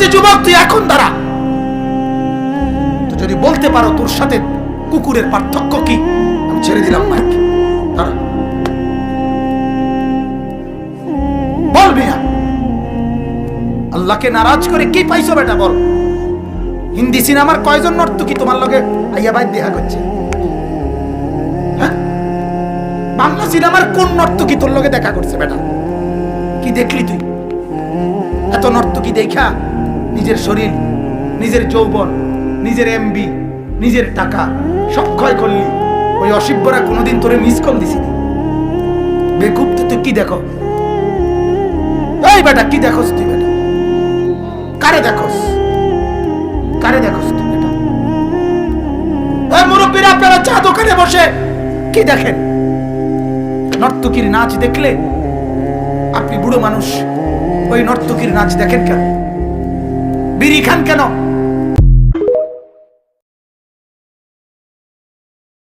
যে যুবক, তুই এখন দাঁড়া। তো যদি বলতে পারো তোর সাথে কুকুরের পার্থক্য কি, আমি ছেড়ে দিলাম মাইক। দাঁড়া, বলবি না। আল্লাহকে নারাজ করে কি পাইছো বেটা, বল। হিন্দি সিনেমার কয়জন নর্তকী তোমার লগে আইয়া ভাই দেখা করছে? হ্যাঁ, বাংলা সিনেমার কোন নর্তকী তোর লগে দেখা করছে বেটা? কি দেখলি তুই? এত নর্তকী দেখা নিজের শরীর, নিজের যৌবন, নিজের এমবি, নিজের টাকা সব ক্ষয় করলি। ওই অসিব্যরা কোনোদিন তোরে মিস কল দিছি? বেকুব তো তুই কি দেখো? এই বেটা কি দেখোস তুই বেটা? কারে দেখোস? কারে দেখোস তুই বেটা? এই মুরব্বীরা, আপনারা চা দোকানে বসে কি দেখেন? নর্তকীর নাচ দেখলে আপনি বুড়ো মানুষ, ওই নর্তকীর নাচ দেখেন কেন? বিড়ি খান কেন?